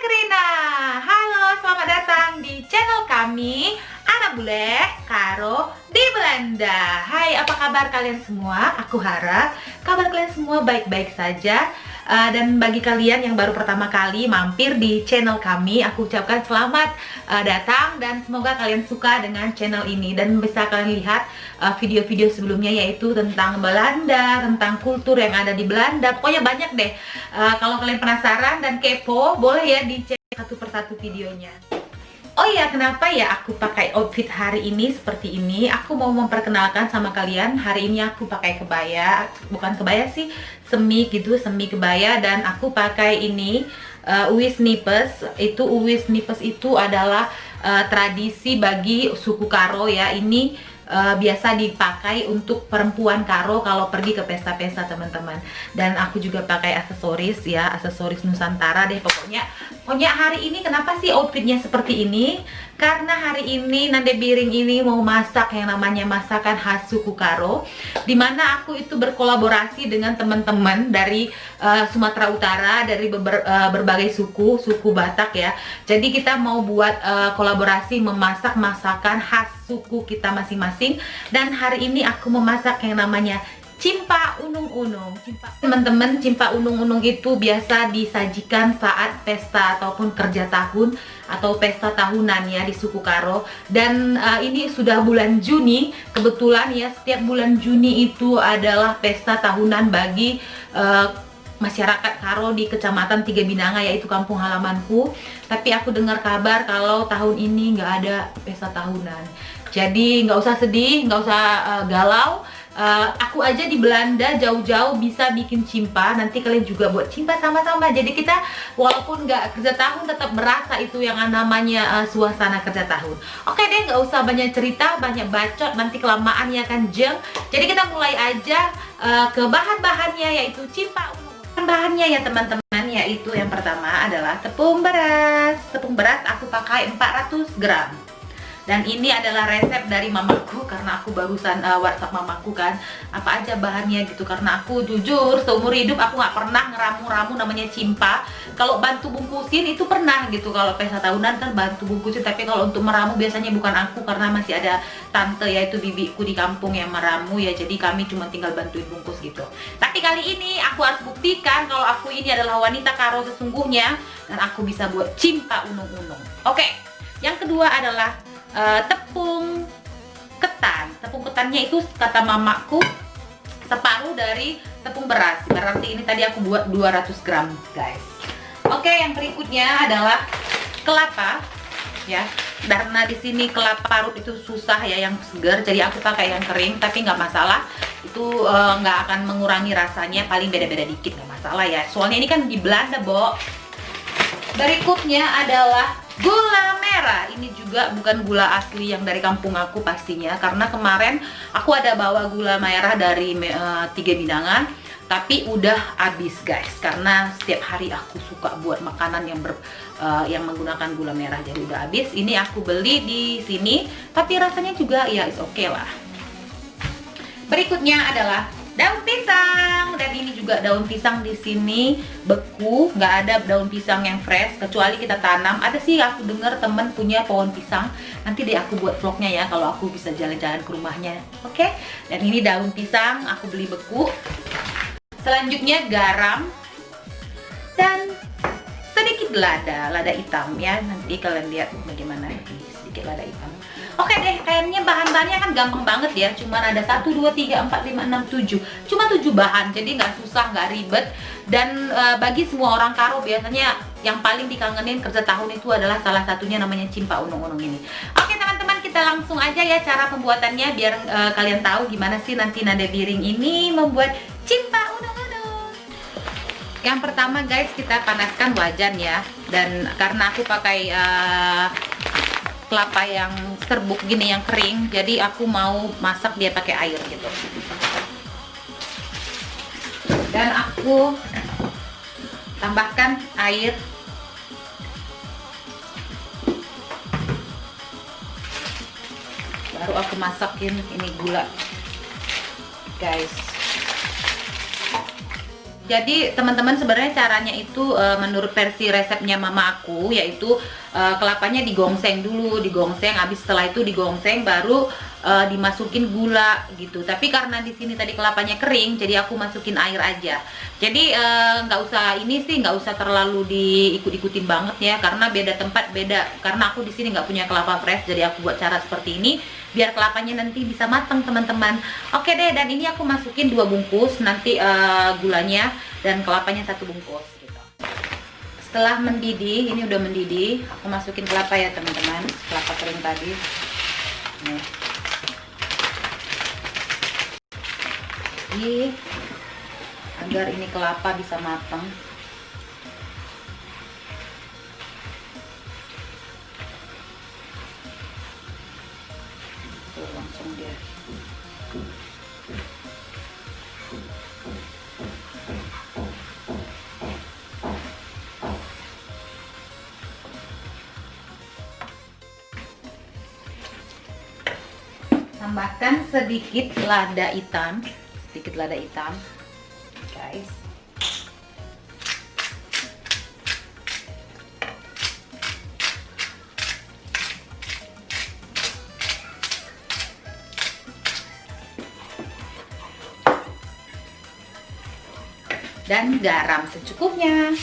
Krina. Halo, selamat datang di channel kami, Anak Bule Karo di Belanda. Hai, apa kabar kalian semua? Aku harap kabar kalian semua baik-baik saja. Dan bagi kalian yang baru pertama kali mampir di channel kami, aku ucapkan selamat datang dan semoga kalian suka dengan channel ini. Dan bisa kalian lihat video-video sebelumnya, yaitu tentang Belanda, tentang kultur yang ada di Belanda. Pokoknya banyak deh. Kalau kalian penasaran dan kepo, boleh ya dicek satu persatu videonya. Oh iya, kenapa ya aku pakai outfit hari ini seperti ini? Aku mau memperkenalkan sama kalian. Hari ini aku pakai kebaya, bukan kebaya sih, semi gitu, semi kebaya. Dan aku pakai ini uwis nipes. Uwis nipes itu adalah tradisi bagi suku Karo ya. Ini biasa dipakai untuk perempuan Karo kalau pergi ke pesta-pesta, teman-teman. Dan aku juga pakai aksesoris ya, aksesoris Nusantara deh pokoknya. Pokoknya hari ini kenapa sih outfitnya seperti ini? Karena hari ini Nande Biring ini mau masak yang namanya masakan khas suku Karo, dimana aku itu berkolaborasi dengan teman-teman dari Sumatera Utara, dari berbagai suku Batak ya. Jadi kita mau buat kolaborasi memasak masakan khas suku kita masing-masing. Dan hari ini aku memasak yang namanya cimpa unung-unung. Teman-teman, cimpa unung-unung itu biasa disajikan saat pesta ataupun kerja tahun atau pesta tahunan ya di suku Karo. Dan ini sudah bulan Juni, kebetulan ya, setiap bulan Juni itu adalah pesta tahunan bagi masyarakat Karo di Kecamatan Tiga Binanga, yaitu kampung halamanku. Tapi aku dengar kabar kalau tahun ini nggak ada pesta tahunan. Jadi nggak usah sedih, nggak usah galau. Aku aja di Belanda jauh-jauh bisa bikin cimpa. Nanti kalian juga buat cimpa sama-sama. Jadi kita walaupun nggak kerja tahun tetap berasa itu yang namanya suasana kerja tahun. Oke deh, nggak usah banyak cerita, banyak bacot, nanti kelamaan ya kan jeng. Jadi kita mulai aja ke bahan-bahannya, yaitu cimpa. Bahannya ya teman-teman, yaitu yang pertama adalah tepung beras. Tepung beras aku pakai 400 gram. Dan ini adalah resep dari mamaku, karena aku barusan WhatsApp mamaku kan apa aja bahannya gitu. Karena aku jujur seumur hidup aku nggak pernah ngeramu-ramu namanya cimpa. Kalau bantu bungkusin itu pernah gitu, kalau pesta tahunan kan bantu bungkusin. Tapi kalau untuk meramu biasanya bukan aku, karena masih ada tante yaitu bibiku di kampung yang meramu ya. Jadi kami cuma tinggal bantuin bungkus gitu. Tapi kali ini aku harus buktikan kalau aku ini adalah wanita Karo sesungguhnya, dan aku bisa buat cimpa unung-unung. Oke, yang kedua adalah tepung ketan. Tepung ketannya itu kata mamaku separuh dari tepung beras. Berarti ini tadi aku buat 200 gram guys. Oke, yang berikutnya adalah kelapa ya. Karena di sini kelapa parut itu susah ya yang segar, jadi aku pakai yang kering. Tapi nggak masalah, itu nggak akan mengurangi rasanya, paling beda-beda dikit nggak masalah ya. Soalnya ini kan di Belanda, Bo. Berikutnya adalah gula merah. Ini juga bukan gula asli yang dari kampung aku pastinya, karena kemarin aku ada bawa gula merah dari Tiga Binangan, tapi udah habis guys. Karena setiap hari aku suka buat makanan yang menggunakan gula merah, jadi udah habis. Ini aku beli di sini, tapi rasanya juga ya is oke lah. Berikutnya adalah daun pisang, dan ini juga daun pisang di sini beku, nggak ada daun pisang yang fresh kecuali kita tanam. Ada sih aku dengar temen punya pohon pisang, nanti deh aku buat vlognya ya kalau aku bisa jalan-jalan ke rumahnya. Oke, dan ini daun pisang aku beli beku. Selanjutnya garam dan sedikit lada hitam ya, nanti kalian lihat bagaimana ini sedikit lada hitam. Oke deh, kayaknya bahan-bahannya kan gampang banget ya. Cuman ada 1, 2, 3, 4, 5, 6, 7. Cuma 7 bahan, jadi nggak susah, nggak ribet. Dan bagi semua orang Karo biasanya yang paling dikangenin kerja tahun itu adalah salah satunya namanya cimpa unung-unung ini. Oke teman-teman, kita langsung aja ya cara pembuatannya, biar kalian tahu gimana sih nanti Nande Biring ini membuat cimpa unung-unung. Yang pertama guys, kita panaskan wajan ya. Dan karena aku pakai kelapa yang serbuk gini yang kering, jadi aku mau masak dia pakai air gitu. Dan aku tambahkan air. Baru aku masakin ini gula guys. Jadi teman-teman, sebenarnya caranya itu menurut versi resepnya mama aku, yaitu kelapanya digongseng dulu, habis setelah itu digongseng baru dimasukin gula gitu. Tapi karena di sini tadi kelapanya kering, jadi aku masukin air aja. Jadi nggak usah ini sih, nggak usah terlalu diikut-ikutin banget ya, karena beda tempat beda. Karena aku di sini nggak punya kelapa fresh, jadi aku buat cara seperti ini biar kelapanya nanti bisa matang teman-teman. Oke deh, dan ini aku masukin 2 bungkus, nanti gulanya dan kelapanya 1 bungkus gitu. Setelah mendidih, ini udah mendidih, aku masukin kelapa ya teman-teman, kelapa kering tadi. Nih. Agar ini kelapa bisa matang. Tuh, langsung dia. Tambahkan sedikit lada hitam, guys. Dan garam secukupnya.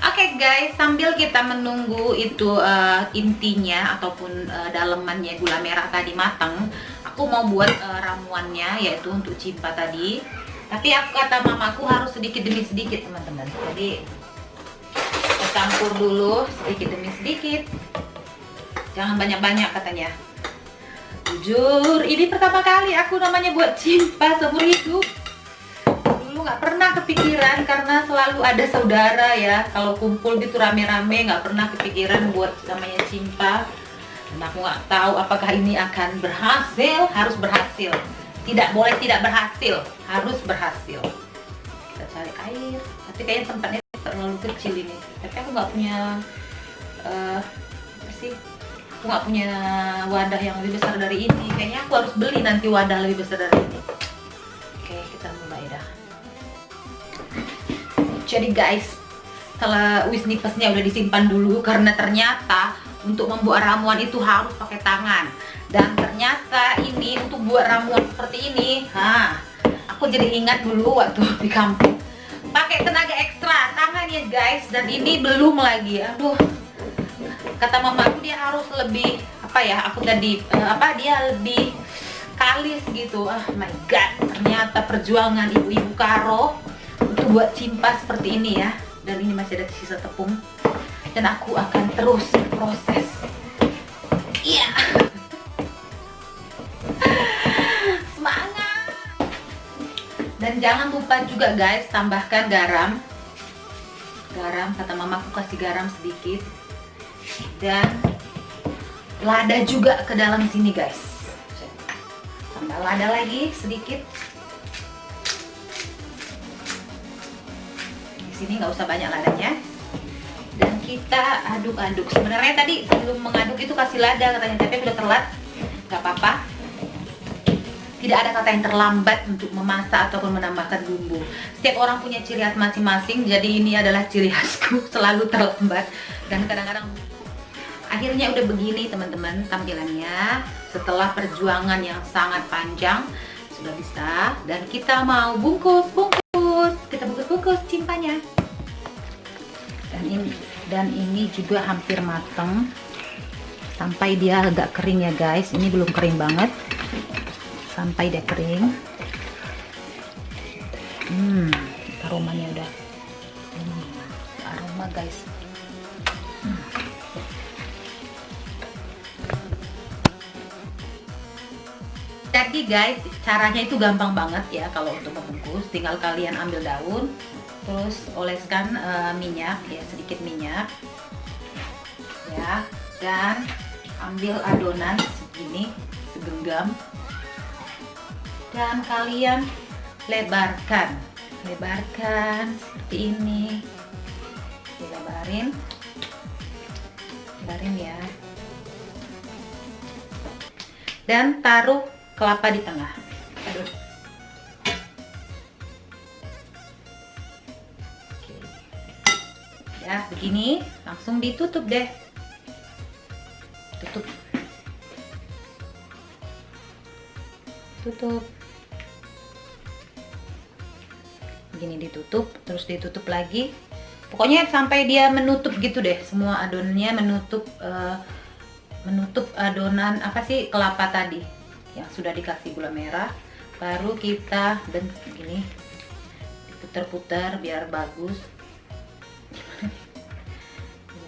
Oke guys, sambil kita menunggu itu intinya ataupun dalemannya gula merah tadi matang, aku mau buat ramuannya, yaitu untuk cimpa tadi. Tapi aku kata mamaku harus sedikit demi sedikit teman-teman. Jadi kita campur dulu sedikit demi sedikit. Jangan banyak-banyak katanya. Jujur, ini pertama kali aku namanya buat cimpa seumur hidup. Dulu nggak pernah kepikiran, karena selalu ada saudara ya. Kalau kumpul gitu rame-rame, nggak pernah kepikiran buat namanya cimpa. Dan aku nggak tahu apakah ini akan berhasil. Harus berhasil. Tidak boleh tidak berhasil. Harus berhasil. Kita cari air. Tapi kayaknya tempatnya terlalu kecil ini. Tapi aku nggak punya apa sih? Aku nggak punya wadah yang lebih besar dari ini. Kayaknya aku harus beli nanti wadah lebih besar dari ini. Oke, kita mulai dah. Jadi guys, setelah nipesnya udah disimpan dulu, karena ternyata untuk membuat ramuan itu harus pakai tangan. Dan ternyata ini untuk buat ramuan seperti ini, aku jadi ingat dulu waktu di kampung pakai tenaga ekstra tangan ya guys. Dan ini belum lagi, aduh, kata mamaku dia harus lebih dia lebih kalis gitu. Oh my god, ternyata perjuangan ibu-ibu Karo untuk buat cimpa seperti ini ya. Dan ini masih ada sisa tepung, dan aku akan terus proses. Iya. Semangat. Dan jangan lupa juga guys, tambahkan garam. Kata mamaku kasih garam sedikit. Dan lada juga ke dalam sini guys. Tambah lada lagi sedikit. Di sini nggak usah banyak ladanya. Dan kita aduk-aduk. Sebenarnya tadi sebelum mengaduk itu kasih lada katanya, tapi udah telat. Nggak apa-apa. Tidak ada kata yang terlambat untuk memasak ataupun menambahkan bumbu. Setiap orang punya ciri khas masing-masing. Jadi ini adalah ciri khasku, selalu terlambat. Dan kadang-kadang akhirnya udah begini teman-teman tampilannya. Setelah perjuangan yang sangat panjang, sudah bisa. Dan kita mau bungkus. Kita bungkus cimpanya. Dan ini juga hampir matang. Sampai dia agak kering ya guys. Ini belum kering banget. Sampai dia kering. Aromanya udah. Aroma guys. Jadi guys, caranya itu gampang banget ya kalau untuk membungkus. Tinggal kalian ambil daun, terus oleskan minyak ya, sedikit minyak ya, dan ambil adonan segini, segenggam, dan kalian lebarkan seperti ini. Dilebarin ya. dan taruh kelapa di tengah. Aduh. Oke. Ya, begini, langsung ditutup deh. Tutup. Tutup. Begini ditutup, terus ditutup lagi. Pokoknya sampai dia menutup gitu deh, semua adonannya menutup menutup adonan apa sih kelapa tadi yang sudah dikasih gula merah. Baru kita bentuk begini, diputar-putar biar bagus.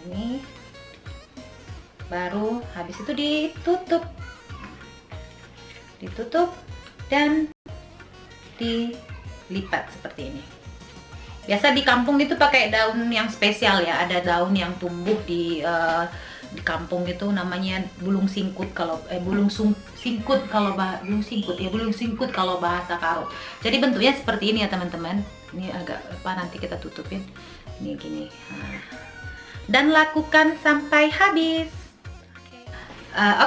Ini baru habis itu ditutup dan dilipat seperti ini. Biasa di kampung itu pakai daun yang spesial ya, ada daun yang tumbuh di kampung itu namanya bulung singkut kalau bulung singkut kalau bulung singkut kalau bahasa Karo. Jadi bentuknya seperti ini ya teman-teman. Ini agak apa, nanti kita tutupin. Ini gini. Dan lakukan sampai habis.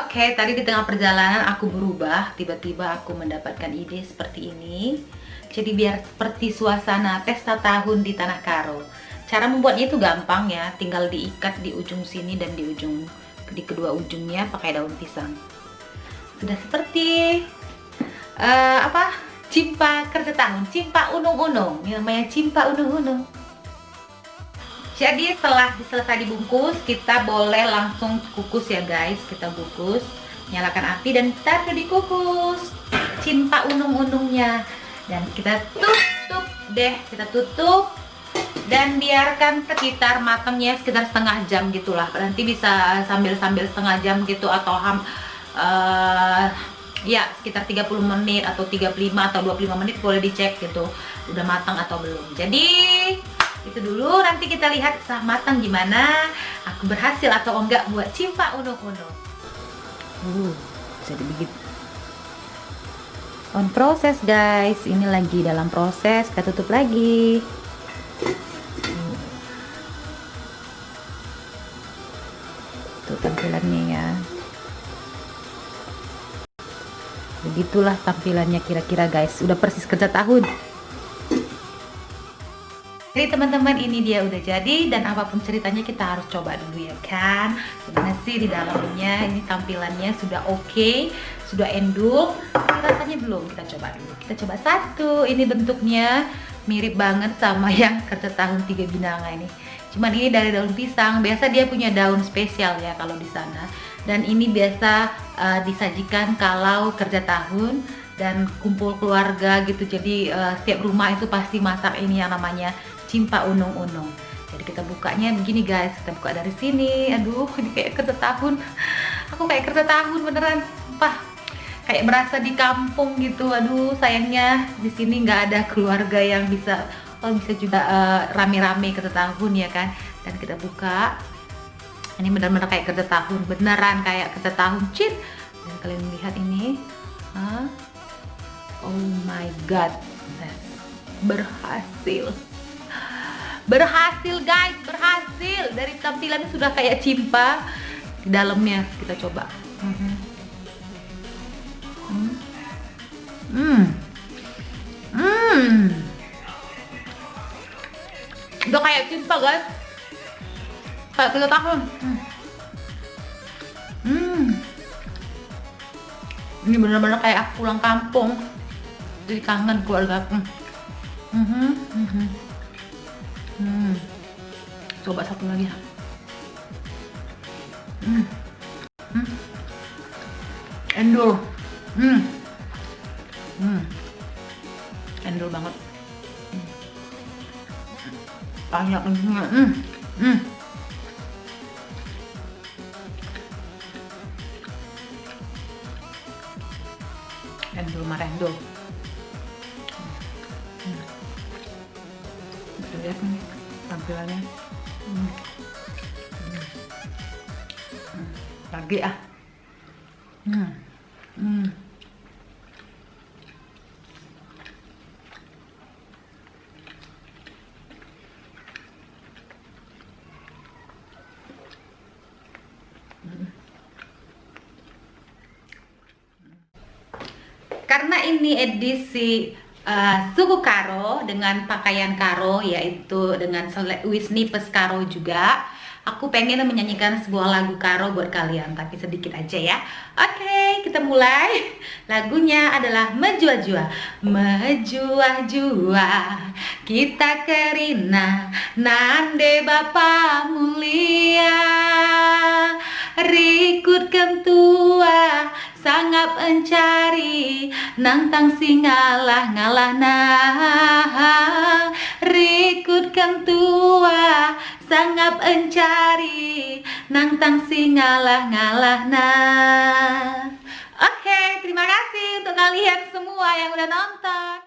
Oke, tadi di tengah perjalanan aku berubah, tiba-tiba aku mendapatkan ide seperti ini. Jadi biar seperti suasana pesta tahun di Tanah Karo. Cara membuatnya itu gampang ya, tinggal diikat di ujung sini dan di kedua ujungnya pakai daun pisang. Sudah seperti cimpa kerja tahun, cimpa unung-unung, namanya cimpa unung-unung. Jadi setelah selesai dibungkus, kita boleh langsung kukus ya guys. Kita bungkus, nyalakan api dan taruh dikukus cimpa unung-unungnya. Dan kita tutup deh, kita tutup dan biarkan sekitar matangnya sekitar setengah jam gitulah. Nanti bisa sambil-sambil setengah jam gitu atau ya sekitar 30 menit atau 35 atau 25 menit boleh dicek gitu udah matang atau belum. Jadi itu dulu, nanti kita lihat setelah matang gimana aku berhasil atau enggak buat cimpa unung-unung. Jadi begitu. On proses guys, ini lagi dalam proses, kita tutup lagi. Tuh tampilannya ya. Begitulah tampilannya kira-kira guys, udah persis kerja tahun. Jadi teman-teman, ini dia udah jadi, dan apapun ceritanya kita harus coba dulu ya kan. Gimana sih di dalamnya, ini tampilannya sudah oke, sudah endul. Rasanya belum, kita coba dulu. Kita coba satu, ini bentuknya mirip banget sama yang kerja tahun 3 binanga ini. Cuman ini dari daun pisang, biasa dia punya daun spesial ya kalau di sana. Dan ini biasa disajikan kalau kerja tahun dan kumpul keluarga gitu. Jadi setiap rumah itu pasti masak ini yang namanya cimpa unung-unung. Jadi kita bukanya begini guys, kita buka dari sini. Aduh, ini kayak kerja tahun. Aku kayak kerja tahun beneran, sumpah. Kayak merasa di kampung gitu. Aduh, sayangnya di sini nggak ada keluarga yang bisa juga rame-rame kerja tahun ya kan. Dan kita buka. Ini benar-benar kayak kerja tahun, beneran kayak kerja tahun, cint. Dan kalian lihat ini, oh my god, berhasil. Berhasil guys, berhasil. Dari tampilannya sudah kayak cimpa. Di dalamnya kita coba. Udah kayak cimpa guys, kayak kerja tahun. Ini benar-benar kayak aku pulang kampung. Jadi kangen keluarga aku. Coba satu lagi ya. Endul. Endul banget. Banyak isinya. Endul marendul. Bisa lihat nih tampilannya. Lagi ah. karena ini edisi suku Karo dengan pakaian Karo, yaitu dengan Wisnipes Karo juga. Aku pengen menyanyikan sebuah lagu Karo buat kalian, tapi sedikit aja ya. Oke, kita mulai. Lagunya adalah Menjua-jua. Menjua-jua kita kerina nande Bapa mulia. Rikut kentua sangap encari nantang singalah ngalah nah. Rikut kentua sangap encari nantang singalah ngalah nah. Oke, terima kasih untuk kalian semua yang udah nonton.